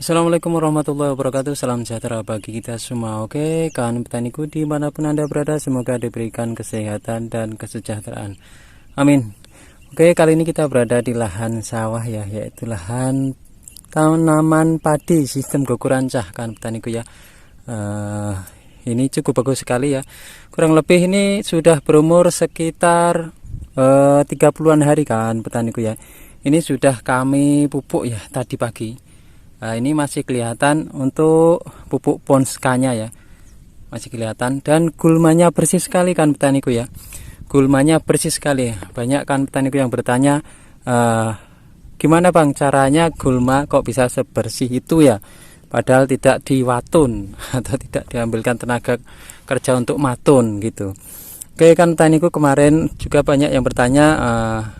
Assalamualaikum warahmatullahi wabarakatuh. Salam sejahtera bagi kita semua. Oke, kawan petaniku dimanapun Anda berada, semoga diberikan kesehatan dan kesejahteraan. Amin. Oke, kali ini kita berada di lahan sawah ya, yaitu lahan tanaman padi sistem gogo rancah, kawan petaniku ya. Ini cukup bagus sekali ya. Kurang lebih ini sudah berumur sekitar 30-an hari, kawan petaniku ya. Ini sudah kami pupuk ya tadi pagi. Ini masih kelihatan untuk pupuk ponskanya ya, masih kelihatan, dan gulmanya bersih sekali kan petaniku ya. Gulmanya bersih sekali. Banyak kan petaniku yang bertanya, gimana bang caranya gulma kok bisa sebersih itu ya, padahal tidak diwatun atau tidak diambilkan tenaga kerja untuk matun gitu. Oke kan petaniku, kemarin juga banyak yang bertanya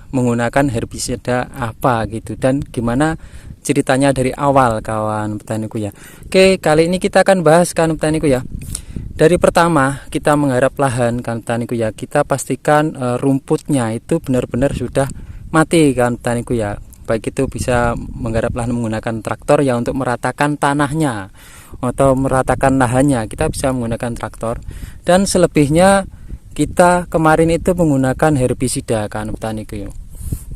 menggunakan herbisida apa gitu, dan gimana ceritanya dari awal kawan petaniku ya. Oke, kali ini kita akan bahas kan petaniku ya. Dari pertama kita menggarap lahan kan petaniku ya, kita pastikan rumputnya itu benar-benar sudah mati kan petaniku ya. Baik itu bisa menggarap lahan menggunakan traktor ya untuk meratakan tanahnya atau meratakan lahannya, kita bisa menggunakan traktor. Dan selebihnya kita kemarin itu menggunakan herbisida kan petaniku ya.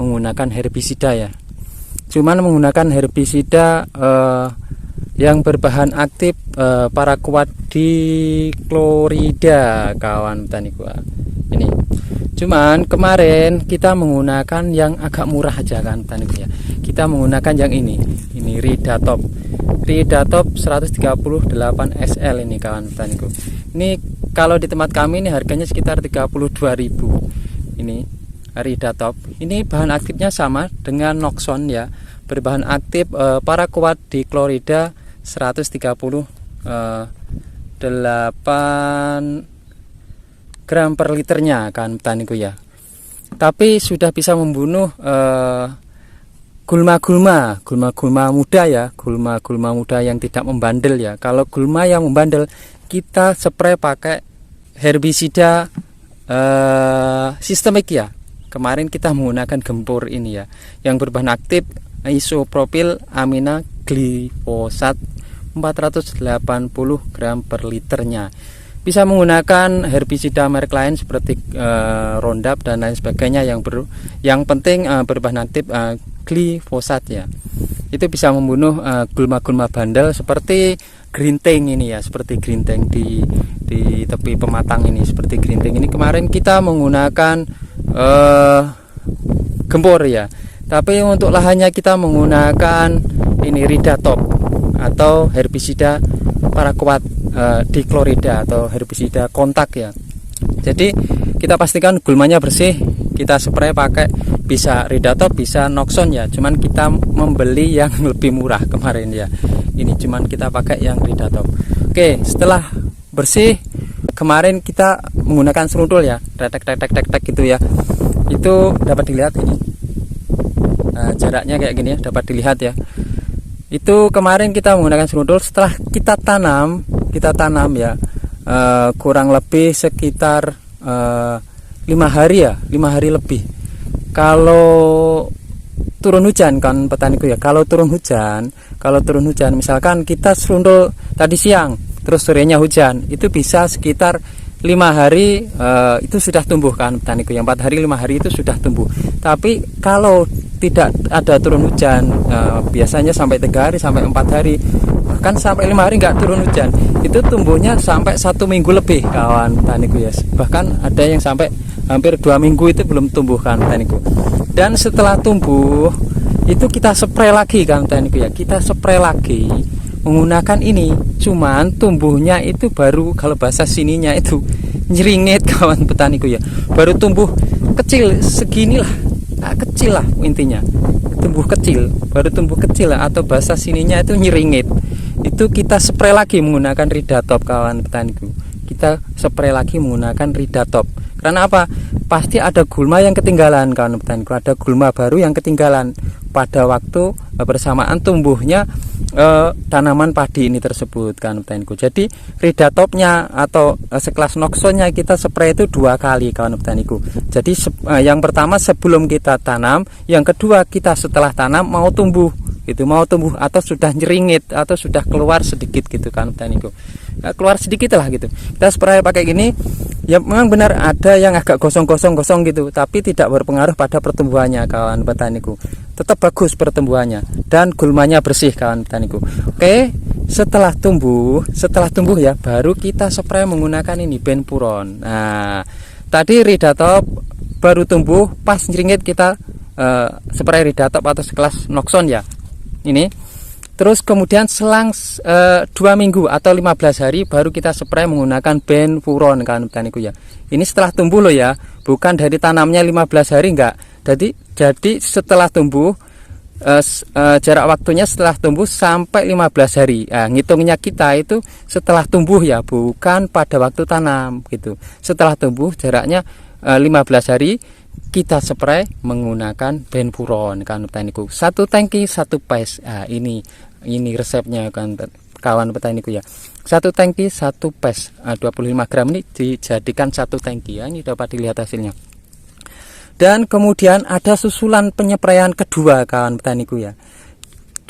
Menggunakan herbisida ya. Cuman menggunakan herbisida yang berbahan aktif paraquat diklorida kawan petaniku. Ini. Cuman kemarin kita menggunakan yang agak murah aja kan petaniku ya. Kita menggunakan yang ini Ridatop. Ridatop 138 SL ini kawan petaniku. Ini kalau di tempat kami ini harganya sekitar 32.000. Ini Ridatop. Ini bahan aktifnya sama dengan Noxon ya, berbahan aktif paraquat diklorida 138 gram per liternya kan petaniku ya. Tapi sudah bisa membunuh gulma-gulma muda ya, gulma muda yang tidak membandel ya. Kalau gulma yang membandel kita spray pakai herbisida sistemik ya. Kemarin kita menggunakan gempur ini ya, yang berbahan aktif isopropil amina glifosat 480 gram per liternya. Bisa menggunakan herbisida merek lain seperti Roundup dan lain sebagainya, yang penting berbahan aktif glifosat ya. Itu bisa membunuh gulma-gulma bandel seperti gerinting ini ya, seperti gerinting di tepi pematang ini, seperti gerinting ini. Kemarin kita menggunakan gempur ya, tapi untuk lahannya kita menggunakan ini Ridatop atau herbisida paraquat diklorida atau herbisida kontak ya. Jadi kita pastikan gulmanya bersih, kita spray pakai bisa Ridatop bisa Noxon ya, cuman kita membeli yang lebih murah kemarin ya. Ini cuman kita pakai yang Ridatop. Oke, setelah bersih kemarin kita menggunakan seruntul ya, tek gitu ya. Itu dapat dilihat ini. Jaraknya kayak gini ya, dapat dilihat ya. Itu kemarin kita menggunakan seruntul setelah kita tanam ya, kurang lebih sekitar 5 hari ya, 5 hari lebih. Kalau turun hujan kan petaniku ya, kalau turun hujan misalkan kita seruntul tadi siang terus sorenya hujan, itu bisa sekitar 5 hari itu sudah tumbuh kan petaniku yang 4 hari 5 hari itu sudah tumbuh. Tapi kalau tidak ada turun hujan, biasanya sampai 3 hari sampai 4 hari, bahkan sampai 5 hari nggak turun hujan, itu tumbuhnya sampai 1 minggu lebih kawan petaniku ya. Bahkan ada yang sampai hampir 2 minggu itu belum tumbuh kan petaniku. Dan setelah tumbuh itu kita spray lagi kan petaniku ya, kita spray lagi menggunakan ini. Cuman tumbuhnya itu baru, kalau bahasa sininya itu nyeringit kawan petaniku ya, baru tumbuh kecil seginilah, kecil lah intinya, baru tumbuh kecil lah, atau bahasa sininya itu nyeringit. Itu kita spray lagi menggunakan Ridatop kawan petaniku, kita spray lagi menggunakan Ridatop. Karena apa? Pasti ada gulma yang ketinggalan kawan petaniku, ada gulma baru yang ketinggalan pada waktu bersamaan tumbuhnya tanaman padi ini tersebut kan petaniku. Jadi Ridatopnya atau sekelas Noxonnya kita spray itu 2 kali kawan petaniku. Jadi yang pertama sebelum kita tanam, yang kedua kita setelah tanam mau tumbuh itu mau tumbuh atau sudah nyeringit atau sudah keluar sedikit gitu kan petaniku. Keluar sedikit lah gitu, kita spray pakai gini ya. Memang benar ada yang agak gosong gitu, tapi tidak berpengaruh pada pertumbuhannya kawan petaniku, tetap bagus pertumbuhannya dan gulmanya bersih kawan petaniku. Oke, setelah tumbuh ya baru kita spray menggunakan ini Benfuron. Nah tadi Ridatop baru tumbuh pas nyeringit kita spray Ridatop atau sekelas Noxon ya ini. Terus kemudian selang 2 minggu atau 15 hari baru kita spray menggunakan Benfuron kan petaniku ya. Ini setelah tumbuh loh ya, bukan dari tanamnya 15 hari enggak. Jadi setelah tumbuh jarak waktunya setelah tumbuh sampai 15 hari. Nah, ngitungnya kita itu setelah tumbuh ya, bukan pada waktu tanam gitu. Setelah tumbuh jaraknya 15 hari kita spray menggunakan Benfuron kan petaniku. 1 tangki 1 pes. Nah, ini resepnya kan kawan petaniku ya. 1 tangki 1 pes. 25 gram ini dijadikan 1 tangki ya. Ini dapat dilihat hasilnya. Dan kemudian ada susulan penyepraian kedua kawan petaniku ya.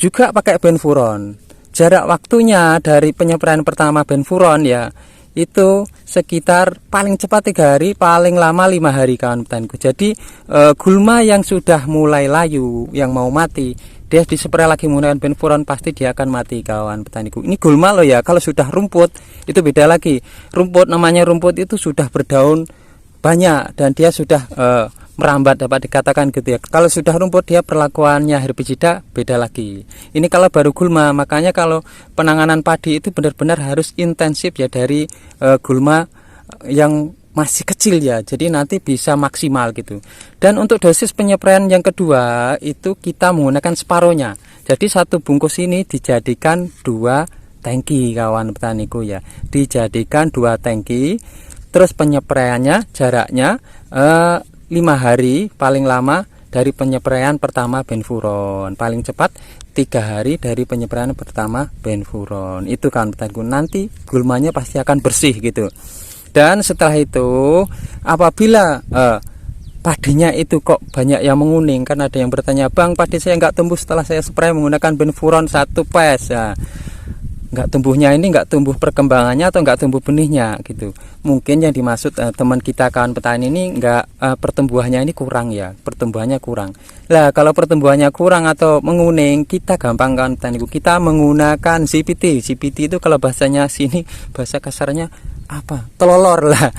Juga pakai Benfuron. Jarak waktunya dari penyepraian pertama Benfuron ya itu sekitar paling cepat 3 hari, paling lama 5 hari kawan petaniku. Jadi gulma yang sudah mulai layu, yang mau mati, dia dispray lagi menggunakan Benfuron pasti dia akan mati kawan petaniku. Ini gulma loh ya. Kalau sudah rumput itu beda lagi. Rumput, namanya rumput itu sudah berdaun banyak dan dia sudah merambat, dapat dikatakan gitu ya. Kalau sudah rumput dia perlakuannya herbisida beda lagi. Ini kalau baru gulma, makanya kalau penanganan padi itu benar-benar harus intensif ya dari gulma yang masih kecil ya. Jadi nanti bisa maksimal gitu. Dan untuk dosis penyepraian yang kedua itu kita menggunakan separohnya. Jadi 1 bungkus ini dijadikan 2 tangki kawan petaniku ya. Dijadikan 2 tangki. Terus penyepraiannya jaraknya 5 hari paling lama dari penyepraian pertama Benfuron, paling cepat 3 hari dari penyepraian pertama Benfuron. Itu kan petaniku, nanti gulmanya pasti akan bersih gitu. Dan setelah itu apabila padinya itu kok banyak yang menguning, kan ada yang bertanya, bang padi saya nggak tumbuh setelah saya spray menggunakan Benfuron 1 pes ya. Nggak tumbuhnya ini nggak tumbuh perkembangannya atau nggak tumbuh benihnya gitu. Mungkin yang dimaksud teman kita kawan petani ini nggak pertumbuhannya ini kurang ya, pertumbuhannya kurang. Lah kalau pertumbuhannya kurang atau menguning, kita gampang kawan petaniku, kita menggunakan CPT. CPT itu kalau bahasanya sini, bahasa kasarnya apa? Telolor lah,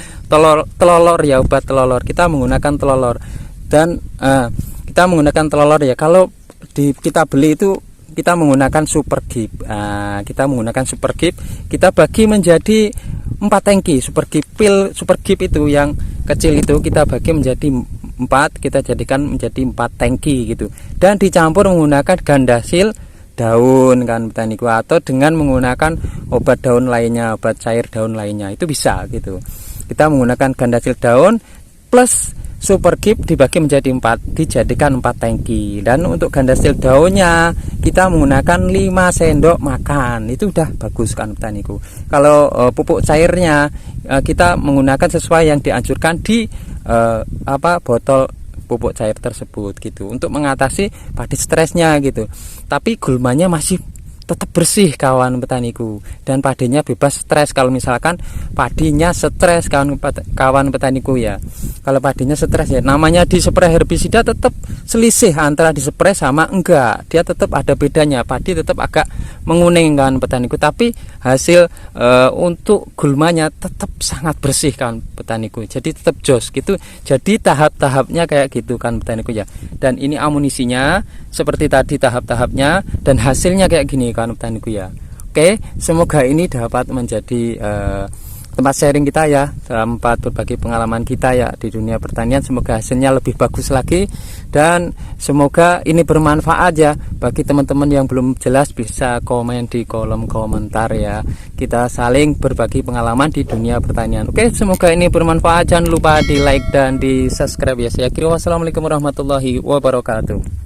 telolor ya, obat telolor. Kita menggunakan telolor dan kita menggunakan telolor ya. Kalau kita beli itu kita menggunakan Super Gip. Kita menggunakan Super Gip, kita bagi menjadi 4 tangki. Super Gip itu yang kecil itu kita bagi menjadi 4, kita jadikan menjadi 4 tangki gitu. Dan dicampur menggunakan gandasil daun kan petaniku, atau dengan menggunakan obat daun lainnya, obat cair daun lainnya, itu bisa gitu. Kita menggunakan gandasil daun plus Super Gip dibagi menjadi 4, dijadikan 4 tangki. Dan untuk gandasil daunnya kita menggunakan 5 sendok makan. Itu udah bagus kan petaniku. Kalau pupuk cairnya kita menggunakan sesuai yang dianjurkan di botol pupuk cair tersebut gitu, untuk mengatasi padi stresnya gitu. Tapi gulmanya masih tetap bersih kawan petaniku, dan padinya bebas stres. Kalau misalkan padinya stres kawan petaniku ya, kalau padinya stres ya, namanya di spray herbisida tetap selisih antara di spray sama enggak, dia tetap ada bedanya, padi tetap agak menguning kawan petaniku, tapi hasil untuk gulmanya tetap sangat bersih kawan petaniku, jadi tetap jos gitu. Jadi tahap-tahapnya kayak gitu kan petaniku ya. Dan ini amunisinya seperti tadi tahap-tahapnya, dan hasilnya kayak gini kan petaniku ya. Oke, semoga ini dapat menjadi tempat sharing kita ya, tempat berbagi pengalaman kita ya di dunia pertanian. Semoga hasilnya lebih bagus lagi, dan semoga ini bermanfaat ya. Bagi teman-teman yang belum jelas bisa komen di kolom komentar ya. Kita saling berbagi pengalaman di dunia pertanian. Oke, semoga ini bermanfaat. Jangan lupa di like dan di subscribe ya. Saya kira wassalamualaikum warahmatullahi wabarakatuh.